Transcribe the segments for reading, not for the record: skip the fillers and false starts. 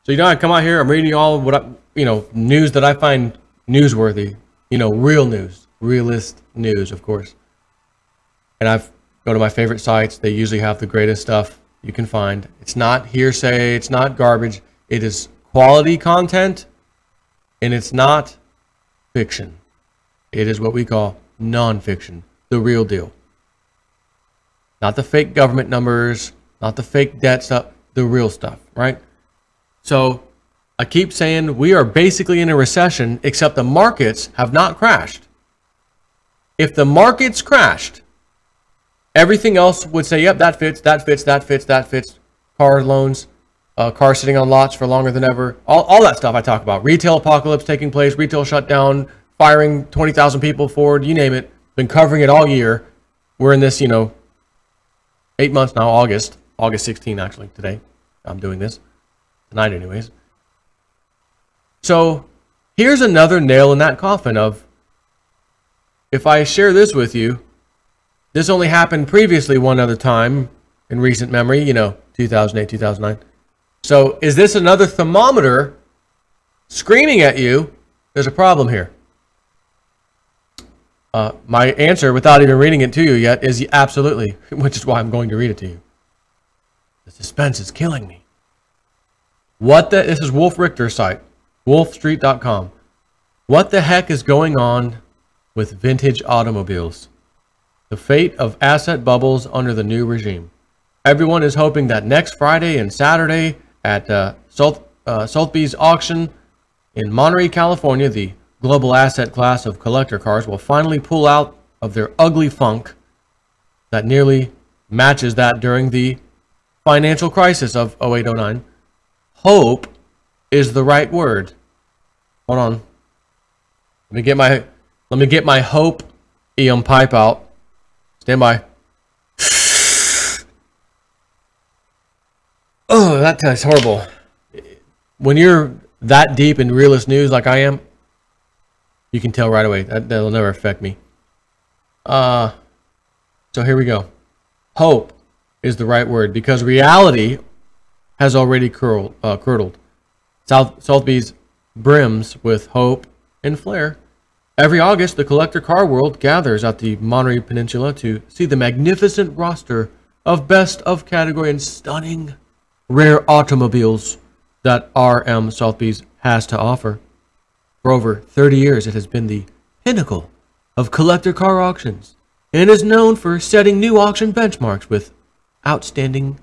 So I come out here, I'm reading you all what news that I find newsworthy. Real news, realist news, of course. And I go to my favorite sites. They usually have the greatest stuff you can find. It's not hearsay. It's not garbage. It is quality content, and it's not fiction. It is what we call nonfiction, the real deal. Not the fake government numbers, not the fake debt stuff, the real stuff, right? So I keep saying we are basically in a recession, except the markets have not crashed. If the markets crashed, everything else would say, yep, that fits, that fits, that fits, that fits. Car loans, cars sitting on lots for longer than ever. All that stuff I talk about. Retail apocalypse taking place, retail shutdown, firing 20,000 people, Ford, you name it. Been covering it all year. We're in this, 8 months now, August 16 actually, today. I'm doing this. Tonight anyways. So here's another nail in that coffin of, if I share this with you, this only happened previously one other time in recent memory, 2008, 2009. So is this another thermometer screaming at you, there's a problem here? My answer, without even reading it to you yet, is absolutely, which is why I'm going to read it to you. The suspense is killing me. This is Wolf Richter's site, wolfstreet.com. What the heck is going on with vintage automobiles? The fate of asset bubbles under the new regime. Everyone is hoping that next Friday and Saturday at Sotheby's auction in Monterey, California, the global asset class of collector cars will finally pull out of their ugly funk that nearly matches that during the financial crisis of 08-09. Hope is the right word. Hold on. Let me get my hope pipe out. Stand by. Oh, that tastes horrible. When you're that deep in realist news like I am, you can tell right away. That'll never affect me. So here we go. Hope is the right word because reality has already curdled. Sotheby's brims with hope and flair. Every August, the collector car world gathers at the Monterey Peninsula to see the magnificent roster of best of category and stunning rare automobiles that RM Sotheby's has to offer. For over 30 years, it has been the pinnacle of collector car auctions and is known for setting new auction benchmarks with outstanding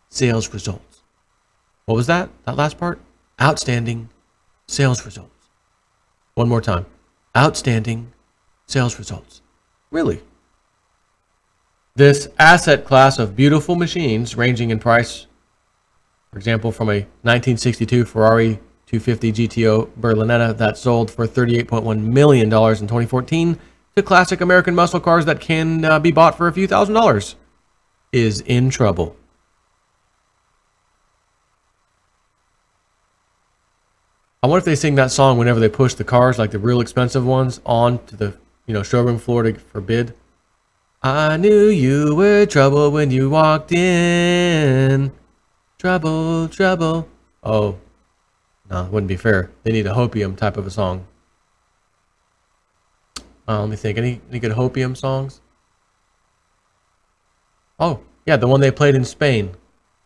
sales results. What was that? That last part? Outstanding sales results. One more time. Outstanding sales results. Really? This asset class of beautiful machines ranging in price, for example, from a 1962 Ferrari 250 GTO Berlinetta that sold for $38.1 million in 2014 to classic American muscle cars that can be bought for a few $1,000s, is in trouble. I wonder if they sing that song whenever they push the cars, like the real expensive ones, on to the showroom floor for bid. I knew you were trouble when you walked in. Trouble, trouble. Oh. No, it wouldn't be fair. They need a hopium type of a song. Let me think. Any good hopium songs? Oh, yeah, the one they played in Spain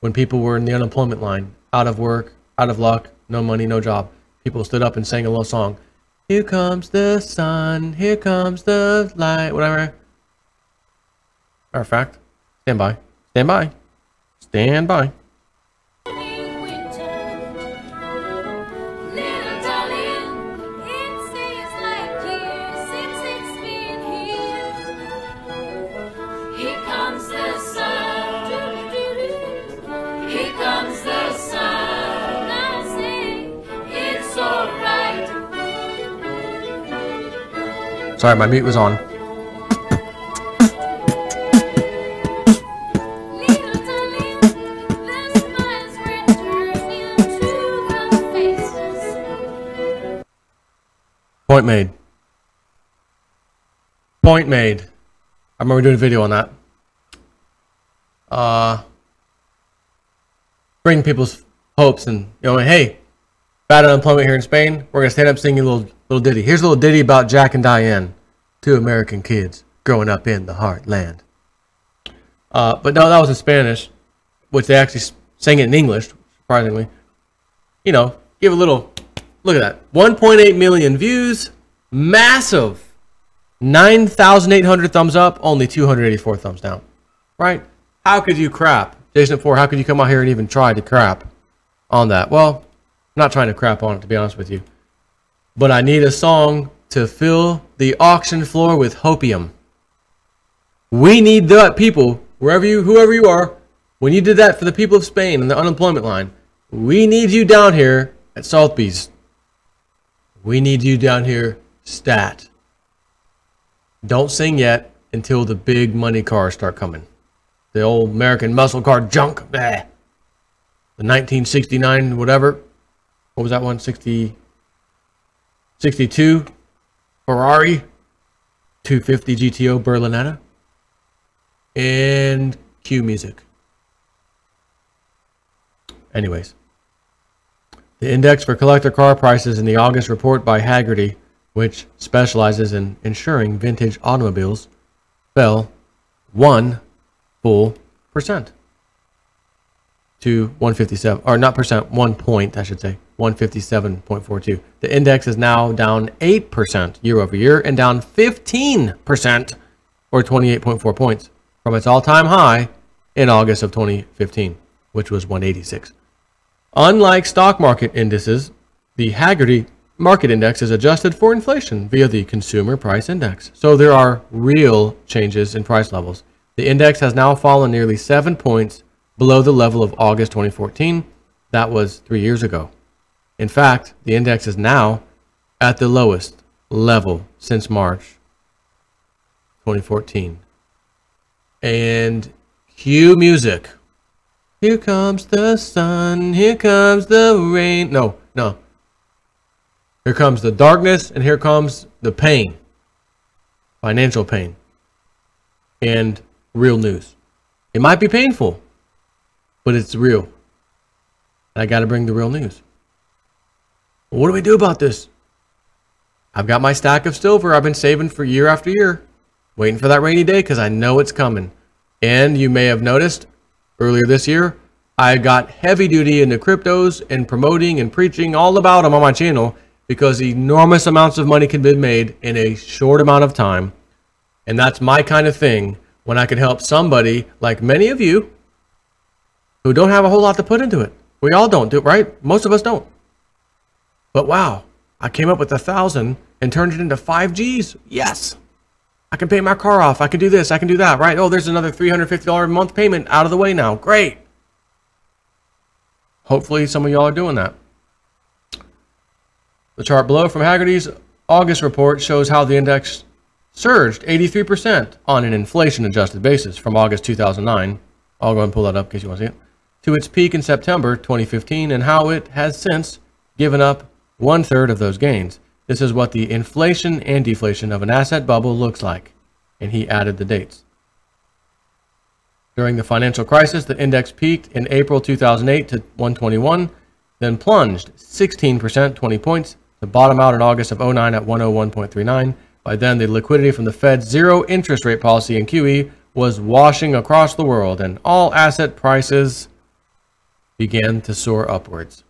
when people were in the unemployment line, out of work, out of luck, no money, no job. People stood up and sang a little song. Here comes the sun, here comes the light, whatever. Matter of fact, stand by, stand by, stand by. Sorry, my mute was on. Point made. Point made. I remember doing a video on that. Bring people's hopes and, hey, bad unemployment here in Spain. We're going to stand up singing a little ditty. Here's a little ditty about Jack and Diane, two American kids growing up in the heartland. But no, that was in Spanish, which they actually sang it in English, surprisingly. You know, give a little, look at that. 1.8 million views, massive. 9,800 thumbs up, only 284 thumbs down. Right? How could you crap? Jason 4, how could you come out here and even try to crap on that? Well, I'm not trying to crap on it, to be honest with you. But I need a song to fill the auction floor with hopium. We need that, people, whoever you are. When you did that for the people of Spain and the unemployment line, we need you down here at Sotheby's. We need you down here stat. Don't sing yet until the big money cars start coming. The old American muscle car junk. Bleh. The 1969 whatever. What was that one? 62 Ferrari 250 GTO Berlinetta. And cue music. Anyways. The index for collector car prices in the August report by Hagerty, which specializes in insuring vintage automobiles, fell 1 full percent to 157, or not percent, 1 point, I should say, 157.42. The index is now down 8% year over year and down 15%, or 28.4 points, from its all-time high in August of 2015, which was 186. Unlike stock market indices, the Hagerty Market Index is adjusted for inflation via the Consumer Price Index. So there are real changes in price levels. The index has now fallen nearly 7 points below the level of August 2014. That was 3 years ago. In fact, the index is now at the lowest level since March 2014. And cue music. Here comes the sun, here comes the rain. No. Here comes the darkness, and here comes the pain. Financial pain. And real news. It might be painful, but it's real. I got to bring the real news. What do we do about this? I've got my stack of silver I've been saving for year after year, waiting for that rainy day because I know it's coming. And you may have noticed earlier this year, I got heavy duty into cryptos and promoting and preaching all about them on my channel, because enormous amounts of money can be made in a short amount of time. And that's my kind of thing, when I can help somebody like many of you who don't have a whole lot to put into it. We all don't, right? Most of us don't. But wow, I came up with 1,000 and turned it into 5 Gs. Yes. I can pay my car off. I can do this. I can do that, right? Oh, there's another $350 a month payment out of the way now. Great. Hopefully some of y'all are doing that. The chart below from Hagerty's August report shows how the index surged 83% on an inflation-adjusted basis from August 2009. I'll go and pull that up in case you want to see it. To its peak in September 2015, and how it has since given up 1/3 of those gains. This is what the inflation and deflation of an asset bubble looks like. And he added the dates. During the financial crisis, the index peaked in April 2008 to 121, then plunged 16%, 20 points, to bottom out in August of 2009 at 101.39. By then, the liquidity from the Fed's zero interest rate policy in QE was washing across the world, and all asset prices began to soar upwards.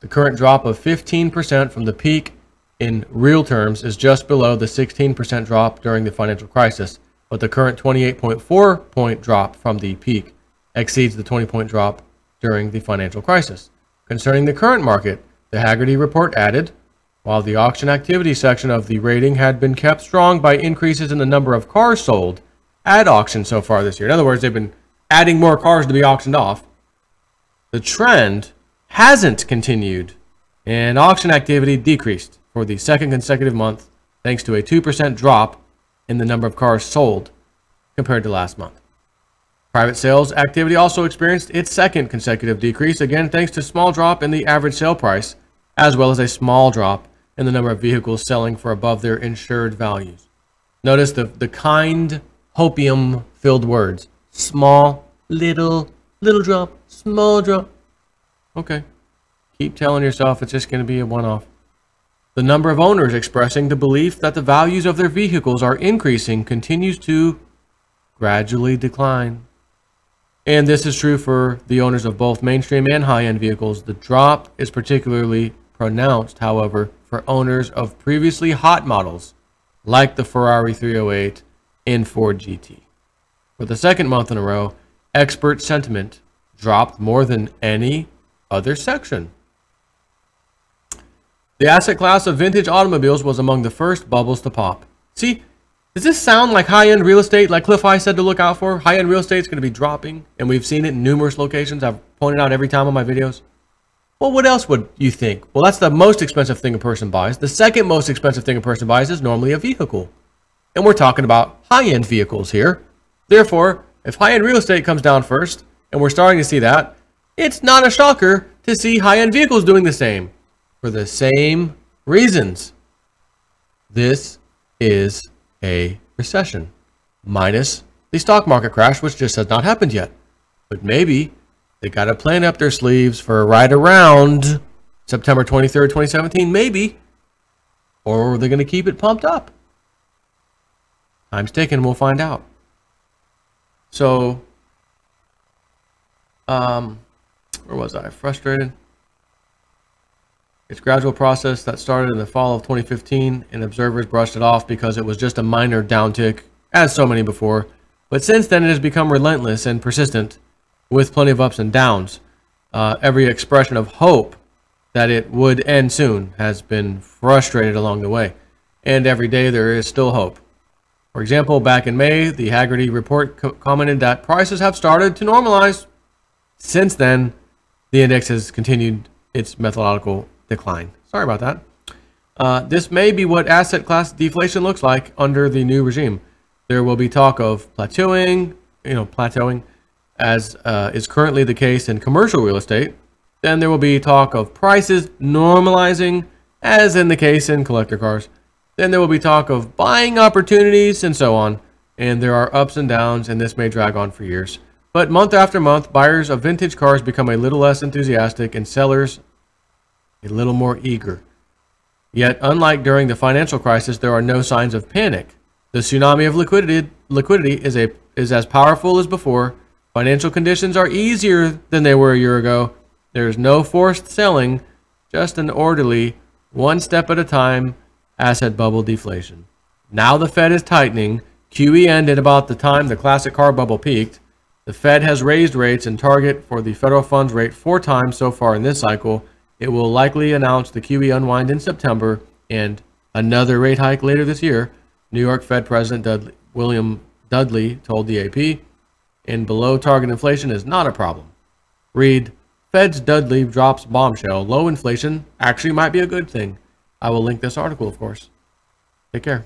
The current drop of 15% from the peak in real terms is just below the 16% drop during the financial crisis, but the current 28.4-point drop from the peak exceeds the 20-point drop during the financial crisis. Concerning the current market, the Hagerty report added, while the auction activity section of the rating had been kept strong by increases in the number of cars sold at auction so far this year. In other words, they've been adding more cars to be auctioned off. The trend hasn't continued, and auction activity decreased for the second consecutive month, thanks to a 2% drop in the number of cars sold compared to last month. Private sales activity also experienced its second consecutive decrease, again thanks to a small drop in the average sale price, as well as a small drop in the number of vehicles selling for above their insured values. Notice the kind, hopium-filled words. Small, little drop, small drop. Okay. Keep telling yourself it's just going to be a one-off. The number of owners expressing the belief that the values of their vehicles are increasing continues to gradually decline. And this is true for the owners of both mainstream and high-end vehicles. The drop is particularly pronounced, however, for owners of previously hot models like the Ferrari 308 and Ford GT. For the second month in a row, expert sentiment dropped more than any other section. The asset class of vintage automobiles was among the first bubbles to pop. See, does this sound like high-end real estate, like Cliff High said to look out for? High-end real estate is going to be dropping, and we've seen it in numerous locations. I've pointed out every time on my videos. Well, what else would you think? Well, that's the most expensive thing a person buys. The second most expensive thing a person buys is normally a vehicle. And we're talking about high-end vehicles here. Therefore, if high-end real estate comes down first, and we're starting to see that, it's not a shocker to see high-end vehicles doing the same. For the same reasons. This is a recession, minus the stock market crash, which just has not happened yet. But maybe they got a plan up their sleeves for right around September 23rd, 2017, maybe. Or they're going to keep it pumped up. Time's ticking, we'll find out. So, where was I? Frustrated. It's a gradual process that started in the fall of 2015, and observers brushed it off because it was just a minor downtick, as so many before. But since then, it has become relentless and persistent, with plenty of ups and downs. Every expression of hope that it would end soon has been frustrated along the way, and every day there is still hope. For example, back in May, the Hagerty report commented that prices have started to normalize. Since then, the index has continued its methodological decline. Sorry about that. This may be what asset class deflation looks like under the new regime. There will be talk of plateauing, as is currently the case in commercial real estate. Then there will be talk of prices normalizing, as in the case in collector cars. Then there will be talk of buying opportunities and so on. And there are ups and downs, and this may drag on for years. But month after month, buyers of vintage cars become a little less enthusiastic and sellers a little more eager. Yet, unlike during the financial crisis, there are no signs of panic. The tsunami of liquidity is as powerful as before. Financial conditions are easier than they were a year ago. There is no forced selling, just an orderly, one step at a time, asset bubble deflation. Now the Fed is tightening. QE ended about the time the classic car bubble peaked. The Fed has raised rates and target for the federal funds rate 4 times so far in this cycle. It will likely announce the QE unwind in September and another rate hike later this year. New York Fed President William Dudley told the AP, and below target inflation is not a problem. Read, Fed's Dudley drops bombshell. Low inflation actually might be a good thing. I will link this article, of course. Take care.